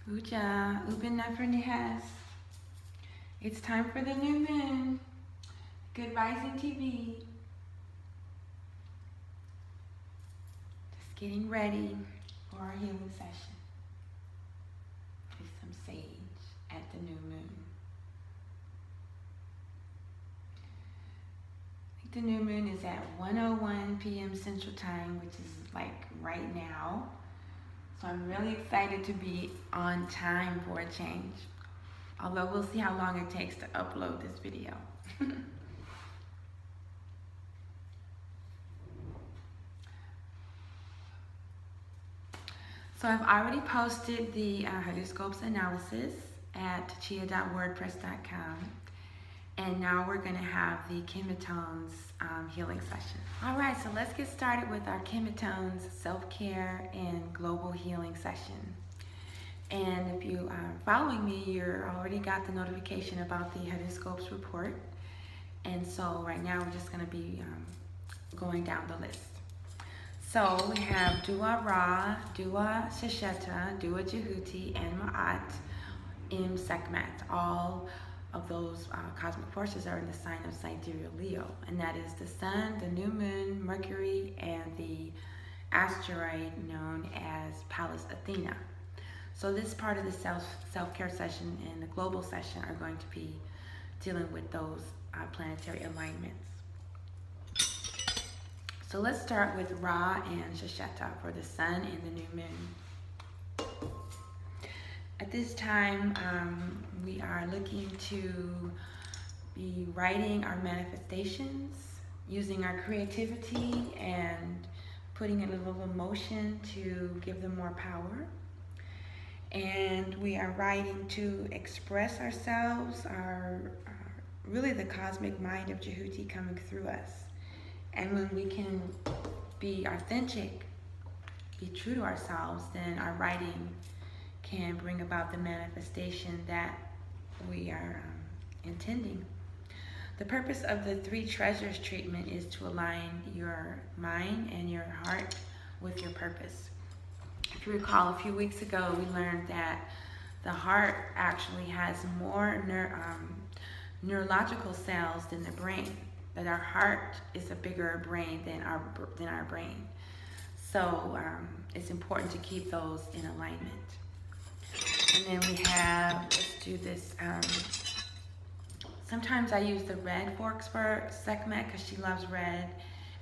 Uja, Ubin Nefernihas. It's time for the new moon. Good Rising TV. Just getting ready for our healing session. With some sage at the new moon. I think the new moon is at 1:01 p.m. Central Time, which is like right now. So I'm really excited to be on time for a change. Although we'll see how long it takes to upload this video. So I've already posted the horoscopes analysis at tchiya.wordpress.com. And now we're going to have the KemeTones healing session. All right, so let's get started with our KemeTones self-care and global healing session. And if you are following me, you're already got the notification about the horoscopes report. And so right now we're just going to be going down the list. So we have Dua Ra, Dua Sesheta, Dua Jehuti, and Ma'at in Sekhmet. All of those cosmic forces are in the sign of Sidereal Leo, and that is the sun, the new moon, Mercury, and the asteroid known as Pallas Athena. So this part of the self-care session and the global session are going to be dealing with those planetary alignments. So let's start with Ra and Sesheta for the sun and the new moon. At this time, we are looking to be writing our manifestations, using our creativity and putting in a little emotion to give them more power. And we are writing to express ourselves, really the cosmic mind of Jehuti coming through us. And when we can be authentic, be true to ourselves, then our writing can bring about the manifestation that we are intending. The purpose of the three treasures treatment is to align your mind and your heart with your purpose. If you recall, a few weeks ago we learned that the heart actually has more neurological cells than the brain, that our heart is a bigger brain than our brain. So it's important to keep those in alignment. And then we have, let's do this, sometimes I use the red forks for Sekhmet because she loves red.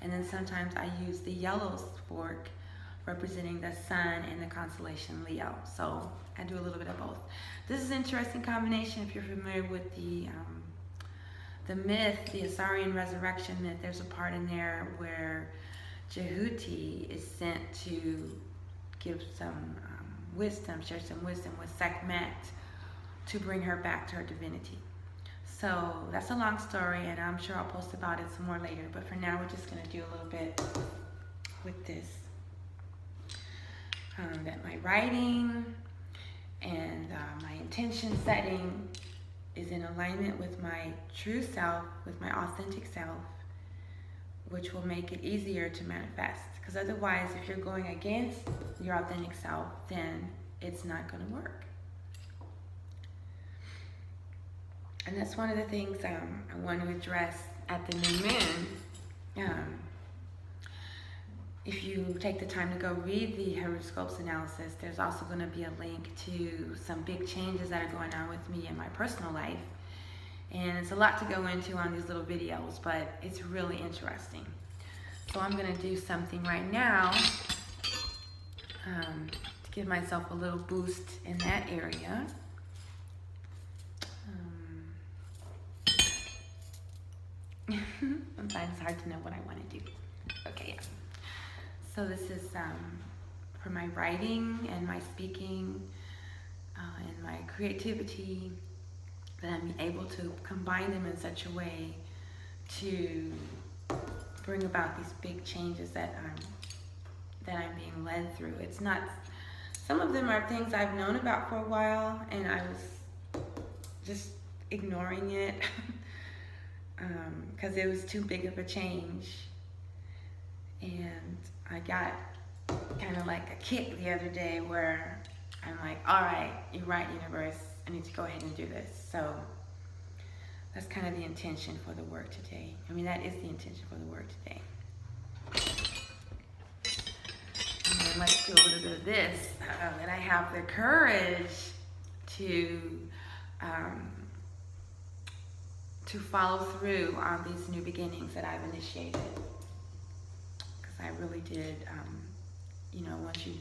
And then sometimes I use the yellow fork representing the sun and the constellation Leo. So I do a little bit of both. This is an interesting combination if you're familiar with the myth, the Asarian resurrection myth. There's a part in there where Jehuti is sent to give some wisdom, share some wisdom with Sekhmet to bring her back to her divinity. So that's a long story, and I'm sure I'll post about it some more later. But for now, we're just going to do a little bit with this. That my writing and my intention setting is in alignment with my true self, with my authentic self, which will make it easier to manifest. Because otherwise, if you're going against your authentic self, then it's not going to work. And that's one of the things I want to address at the new moon. If you take the time to go read the horoscopes analysis, there's also going to be a link to some big changes that are going on with me in my personal life. And it's a lot to go into on these little videos, but it's really interesting. So I'm going to do something right now to give myself a little boost in that area. Sometimes it's hard to know what I want to do. Okay, yeah. So this is for my writing and my speaking and my creativity, that I'm able to combine them in such a way to bring about these big changes that I'm being led through. It's not, some of them are things I've known about for a while and I was just ignoring it because it was too big of a change. And I got kind of like a kick the other day where I'm like, all right, you're right, universe. I need to go ahead and do this. So that's kind of the intention for the work today. I mean, that is the intention for the work today. And then let's do a little bit of this. That I have the courage to follow through on these new beginnings that I've initiated. Because I really did, you know, once you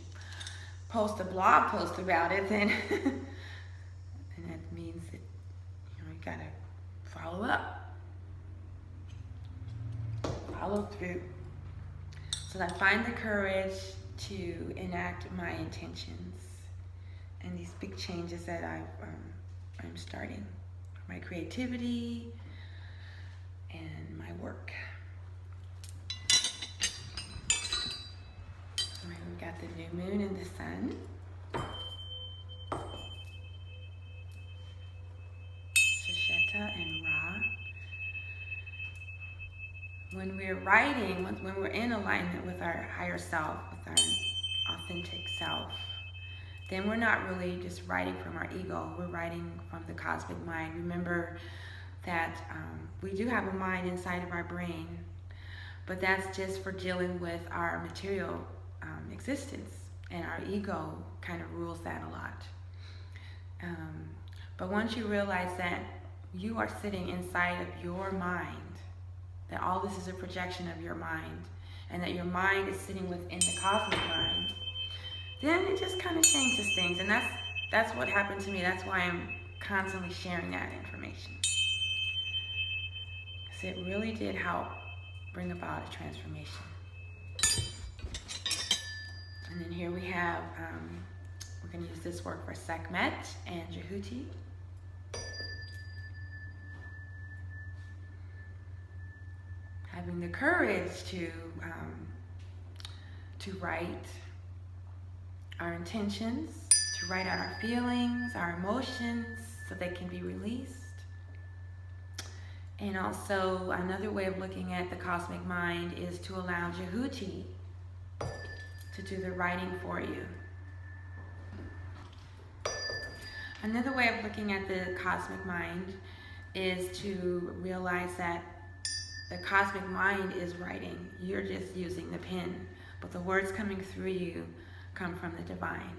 post a blog post about it, then and that means that, you know, you gotta follow up, follow through. So I find the courage to enact my intentions and these big changes that I'm starting, my creativity and my work. We got the new moon and the sun. Sesheta and Ra. When we're writing, when we're in alignment with our higher self, with our authentic self, then we're not really just writing from our ego, we're writing from the cosmic mind. Remember that we do have a mind inside of our brain, but that's just for dealing with our material existence, and our ego kind of rules that a lot. But once you realize that you are sitting inside of your mind, that all this is a projection of your mind, and that your mind is sitting within the cosmic mind, then it just kind of changes things. And that's what happened to me. That's why I'm constantly sharing that information. Because it really did help bring about a transformation. And then here we have, we're going to use this work for Sekhmet and Jehuti. Having the courage to write our intentions, to write out our feelings, our emotions, so they can be released. And also another way of looking at the cosmic mind is to allow Jehuti to do the writing for you. Another way of looking at the cosmic mind is to realize that the cosmic mind is writing. You're just using the pen, but the words coming through you come from the divine.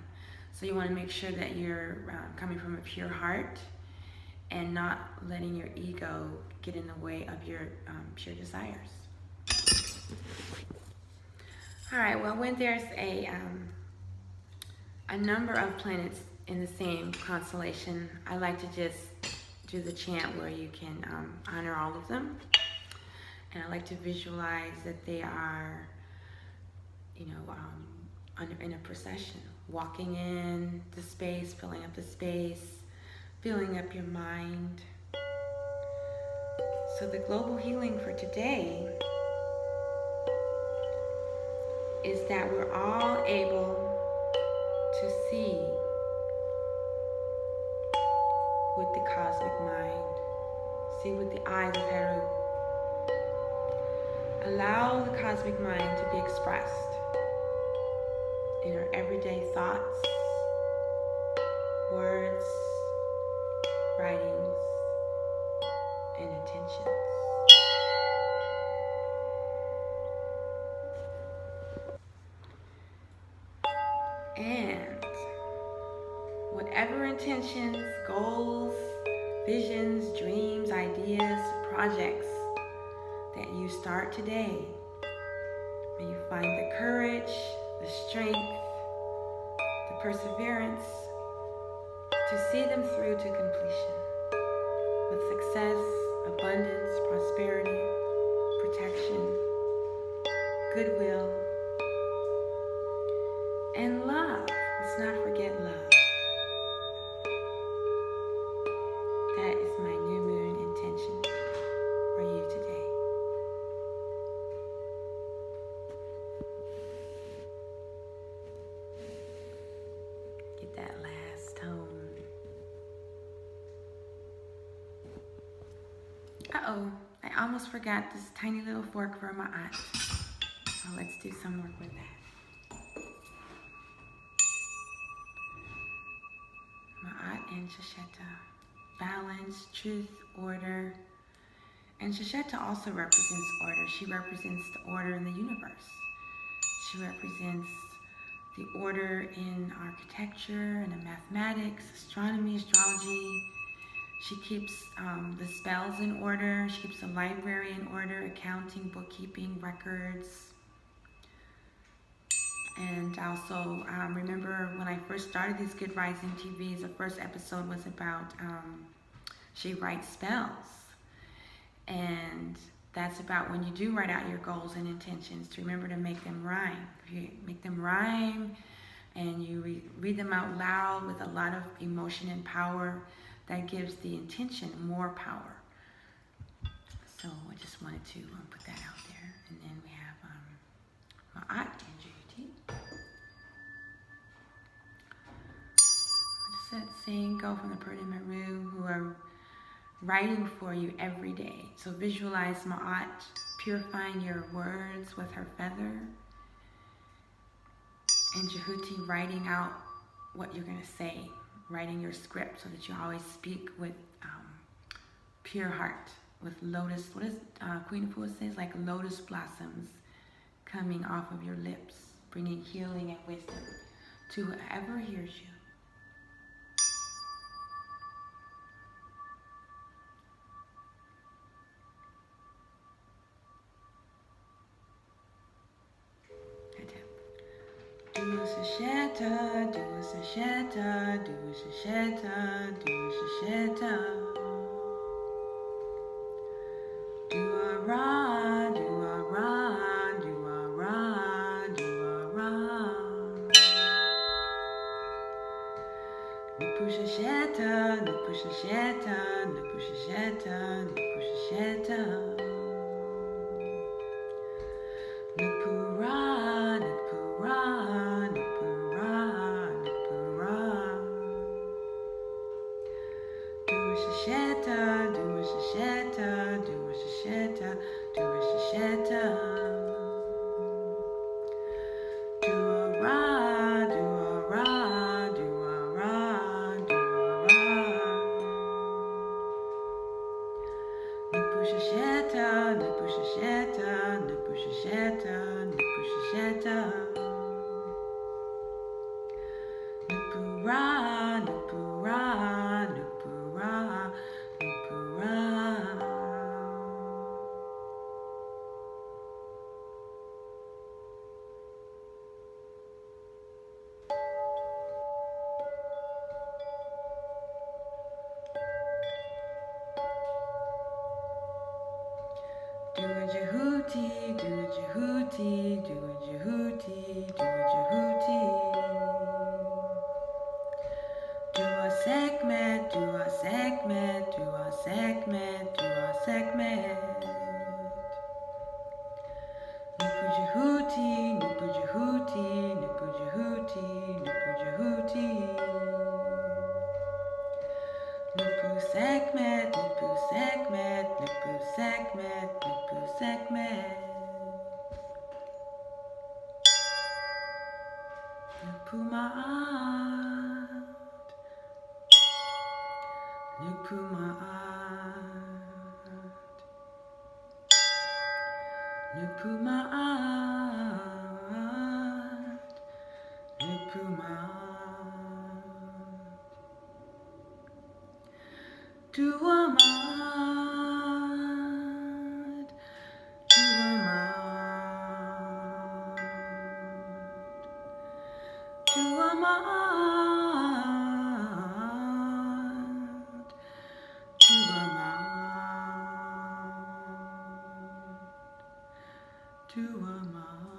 So you want to make sure that you're coming from a pure heart and not letting your ego get in the way of your pure desires. All right, well, when there's a number of planets in the same constellation, I like to just do the chant where you can honor all of them. And I like to visualize that they are, you know, in a procession, walking in the space, filling up the space, filling up your mind. So the global healing for today is that we're all able to see with the cosmic mind, see with the eyes of Heru. Allow the cosmic mind to be expressed in our everyday thoughts, words, writings, and intentions. And whatever intentions, goals, visions, dreams, ideas, projects that you start today, may you find the courage, the strength, the perseverance to see them through to completion with success, abundance, prosperity, protection, goodwill, and love. Let's not forget love. That is my new moon intention for you today. Get that last tone. Uh-oh, I almost forgot this tiny little fork for my aunt. So let's do some work with that. in Sesheta. Balance, truth, order. And Sesheta also represents order. She represents the order in the universe. She represents the order in architecture and in mathematics, astronomy, astrology. She keeps the spells in order. She keeps the library in order, accounting, bookkeeping, records. And also, remember when I first started these Good Rising TVs, the first episode was about she writes spells. And that's about when you do write out your goals and intentions, to remember to make them rhyme. If you make them rhyme and you read them out loud with a lot of emotion and power, that gives the intention more power. So I just wanted to put that out there. And then we have Ma'at and Juti. Just that saying, go from the Purdah Meru, who are writing for you every day. So visualize Ma'at purifying your words with her feather, and Jehuti writing out what you're going to say, writing your script so that you always speak with pure heart, with lotus, what does Queen Afua says, like lotus blossoms coming off of your lips, bringing healing and wisdom to whoever hears you. Do a Sesheta, do a Sesheta, do a Sesheta, do a Sesheta. Do a Ra, do a Ra, do a Ra, do a Ra. Nupu Sesheta, Nupu Sesheta, Nupu Sesheta, Nupu Sesheta. Nupu Ra, Nupu Ra, Nupu Ra, Nupu Ra. Do a Sesheta, do a Sesheta, do a Sesheta, do a Sesheta. Do a Ra, do a Ra, do a Ra, do a Ra. Nupu Sesheta, Nupu Sesheta, Nupu Sesheta, Nupu Sesheta. Nupu Ra, Nupu Ra, Nupu Ra, Nupu Ra. Do a Jehuti, do a Jehuti, do a Jehuti, do a Jehuti. Do a Sekhmet, do a Sekhmet, do a Sekhmet, do a Sekhmet. Nupu Jehuti, Nupu Jehuti, Nupu Jehuti, Nupu Jehuti. Nupu Sekhmet, Nupu Sekhmet, Nupu Sekhmet, Nupu Sekhmet. Nupu Ma'at, Nupu Ma'at, Nupu Ma'at, Nupu Ma'at. Do a Ma'at, do a Ma'at, do a Ma'at, do a Ma'at, do a Ma'at,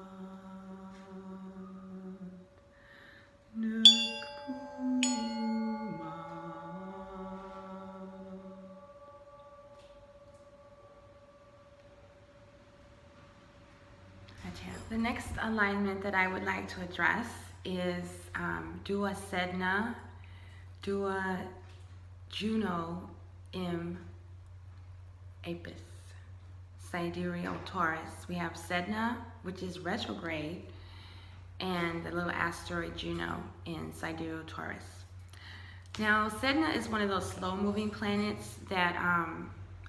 Nupu Ma'at. The next alignment that I would like to address is Dua Sedna, Dua Juno Im Apis, Sidereal Taurus. We have Sedna, which is retrograde, and the little asteroid Juno in Sidereal Taurus. Now, Sedna is one of those slow-moving planets that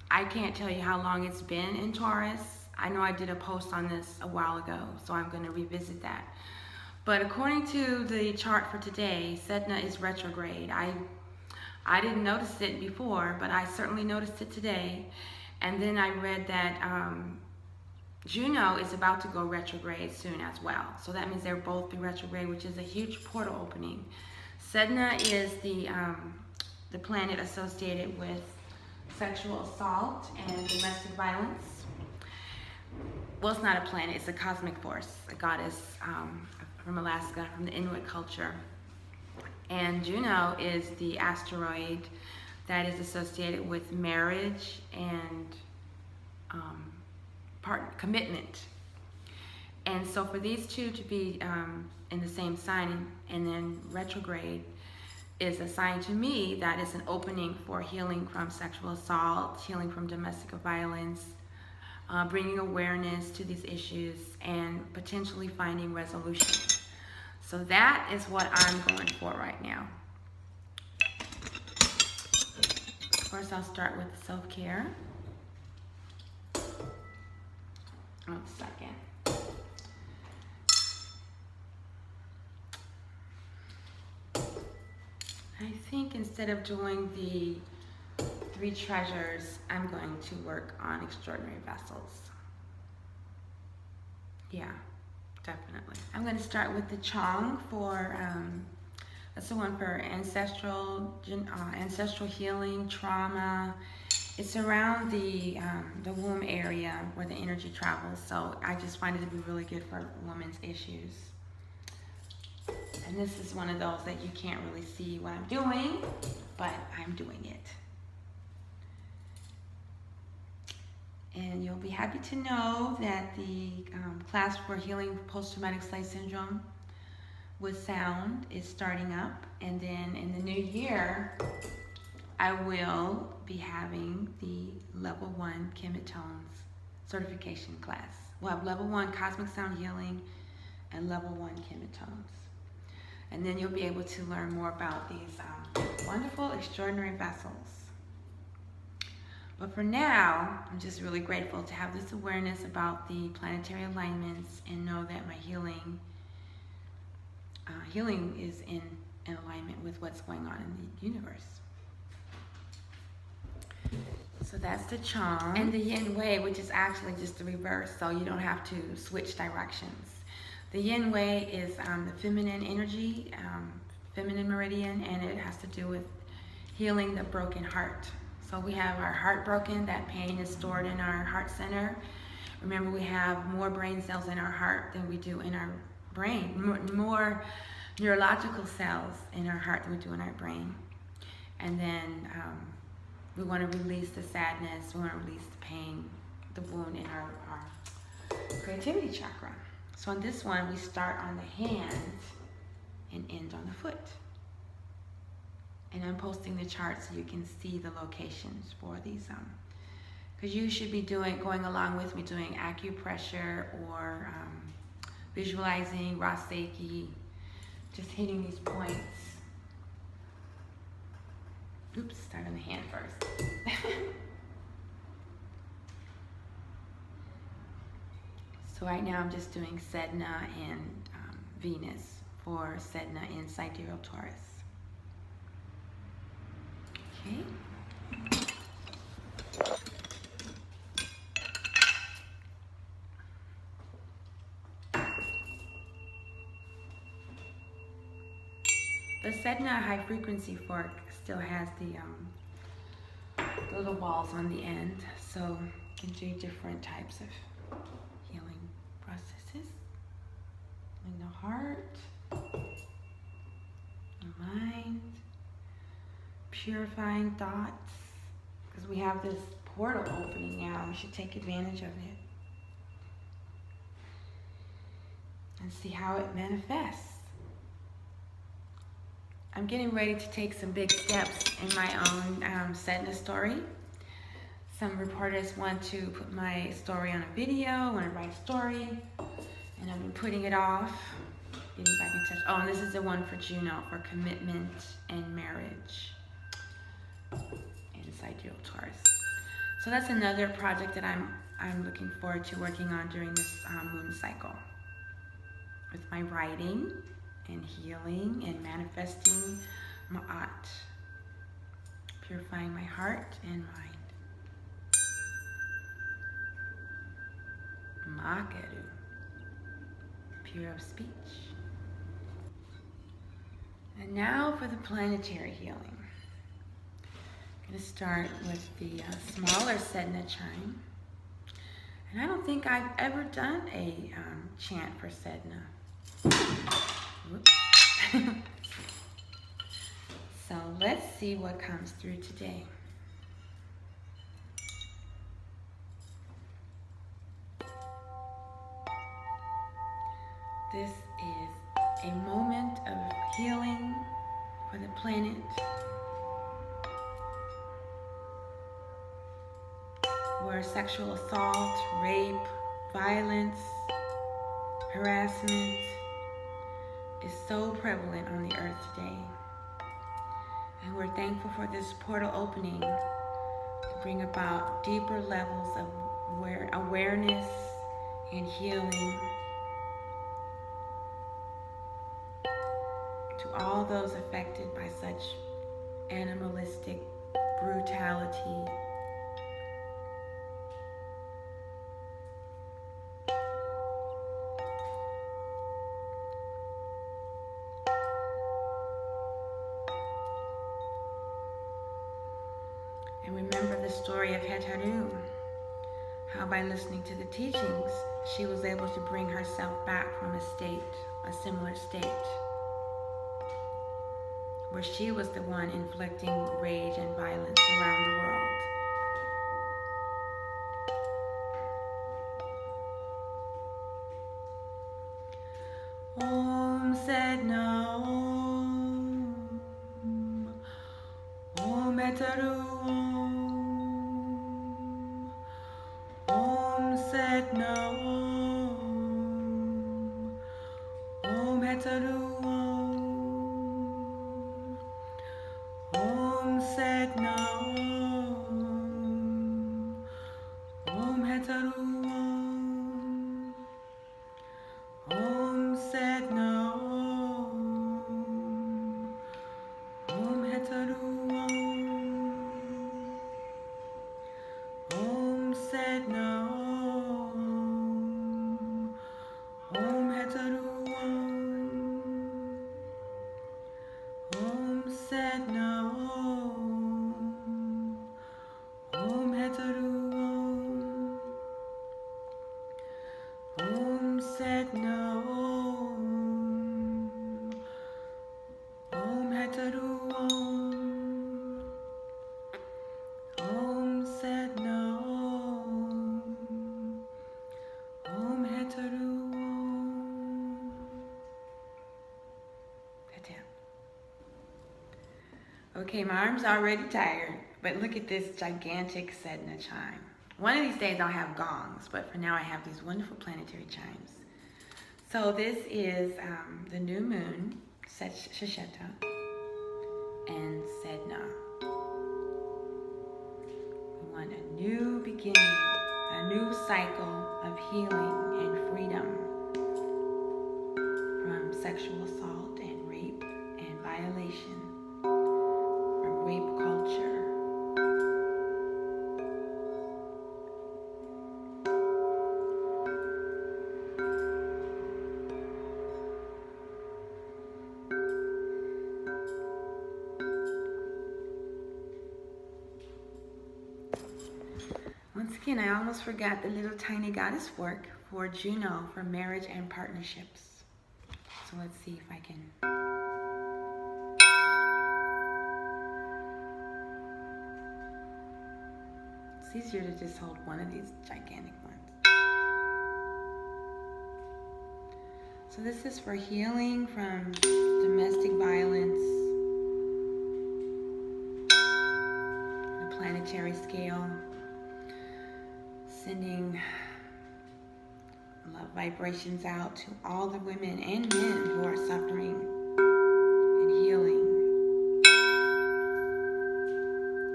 I can't tell you how long it's been in Taurus. I know I did a post on this a while ago, so I'm going to revisit that. But according to the chart for today, Sedna is retrograde. I didn't notice it before, but I certainly noticed it today. And then I read that Juno is about to go retrograde soon as well. So that means they'll both be retrograde, which is a huge portal opening. Sedna is the planet associated with sexual assault and domestic violence. Well, it's not a planet, it's a cosmic force, a goddess from Alaska, from the Inuit culture. And Juno is the asteroid that is associated with marriage and commitment. And so for these two to be in the same sign and then retrograde is a sign to me that it's an opening for healing from sexual assault, healing from domestic violence, bringing awareness to these issues, and potentially finding resolution. So that is what I'm going for right now. Of course, I'll start with self-care. One second. I think instead of doing the 3 treasures, I'm going to work on extraordinary vessels. Yeah, definitely. I'm going to start with the Chong for, that's the one for ancestral healing, trauma. It's around the womb area where the energy travels, so I just find it to be really good for women's issues. And this is one of those that you can't really see what I'm doing, but I'm doing it. And you'll be happy to know that the class for healing post-traumatic slave syndrome with sound is starting up. And then in the new year, I will be having the level 1 KemeTones certification class. We'll have level 1 cosmic sound healing and level 1 KemeTones. And then you'll be able to learn more about these wonderful, extraordinary vessels. But for now, I'm just really grateful to have this awareness about the planetary alignments and know that my healing is in alignment with what's going on in the universe. So that's the Chong. And the Yin Wei, which is actually just the reverse, so you don't have to switch directions. The Yin Wei is the feminine energy, feminine meridian, and it has to do with healing the broken heart. So we have our heart broken, that pain is stored in our heart center. Remember, we have more brain cells in our heart than we do in our brain, more neurological cells in our heart than we do in our brain. And then we want to release the sadness, we want to release the pain, the wound in our creativity chakra. So on this one, we start on the hand and end on the foot. And I'm posting the chart so you can see the locations for these. Because you should be going along with me doing acupressure or visualizing Raseki, just hitting these points. Oops, start on the hand first. So right now I'm just doing Sedna and Venus for Sedna in Sidereal Taurus. Okay. The Sedna high frequency fork still has the little balls on the end, so you can do different types of healing processes in the heart, the mind, purifying thoughts, because we have this portal opening now. We should take advantage of it and see how it manifests. I'm getting ready to take some big steps in my own Sedna story. Some reporters want to put my story on a video, want to write a story, and I've been putting it off. getting back in touch. Oh, and this is the one for Juno for commitment and marriage. And Sidereal Taurus. So that's another project that I'm looking forward to working on during this moon cycle. With my writing and healing and manifesting arit. Purifying my heart and mind. Makeru. Pure of speech. And now for the planetary healing. I'm going to start with the smaller Sedna chime. And I don't think I've ever done a chant for Sedna. Whoops. So let's see what comes through today. This is a moment of healing for the planet. Where sexual assault, rape, violence, harassment is so prevalent on the earth today. And we're thankful for this portal opening to bring about deeper levels of awareness and healing to all those affected by such animalistic brutality. And remember the story of Hetaru, how by listening to the teachings, she was able to bring herself back from a similar state, where she was the one inflicting rage and violence around the world. Om Sedna Om, Om Hetaru Om, Om Sedna Om, Om Hetaru Om, Om Sedna Om, Om Hetaru Om, Om Sedna Om, Om Hetaru Om, Om Sedna Om, Om Hetaru Om, Om Sedna Om, Om Hetaru Om, Om Sedna Om, Om Hetaru Om, Om Sedna Om, Om Hetaru Om. That's it. Okay, my arm's already tired, but look at this gigantic Sedna chime. One of these days I'll have gongs, but for now I have these wonderful planetary chimes. So this is the new moon, Sesheta, and Sedna. We want a new beginning, a new cycle of healing and freedom from sexual assault and rape and violation, from rape culture. Once again, I almost forgot the little tiny goddess work for Juno for marriage and partnerships. So let's see if I can. It's easier to just hold one of these gigantic ones. So this is for healing from domestic violence, on a planetary scale. Sending Love vibrations out to all the women and men who are suffering and healing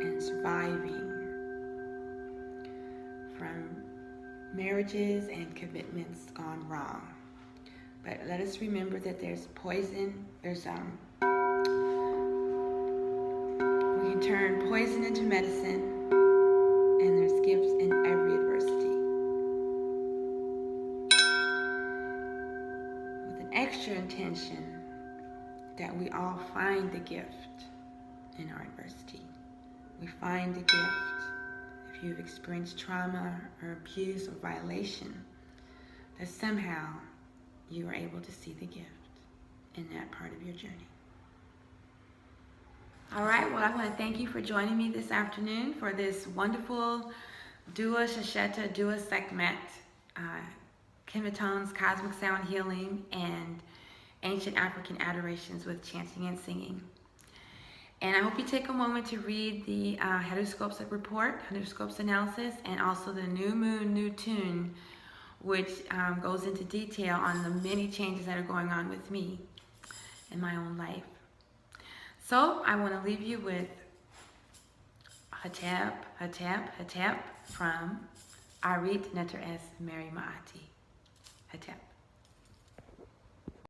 and surviving from marriages and commitments gone wrong. But let us remember that there's poison, we can turn poison into medicine, and there's gifts in every adversity. With an extra intention that we all find the gift in our adversity. We find the gift if you've experienced trauma or abuse or violation, that somehow you are able to see the gift in that part of your journey. All right, well, I want to thank you for joining me this afternoon for this wonderful Dua Sesheta, Dua Sekhmet, KemeTones, Cosmic Sound Healing, and Ancient African Adorations with chanting and singing. And I hope you take a moment to read the Horoscopes report, Horoscopes analysis, and also the New Moon, New Tune, which goes into detail on the many changes that are going on with me in my own life. So I want to leave you with Hatep, Hatep, Hatep from Arit Neter Es Mary Ma'ati. Hatep.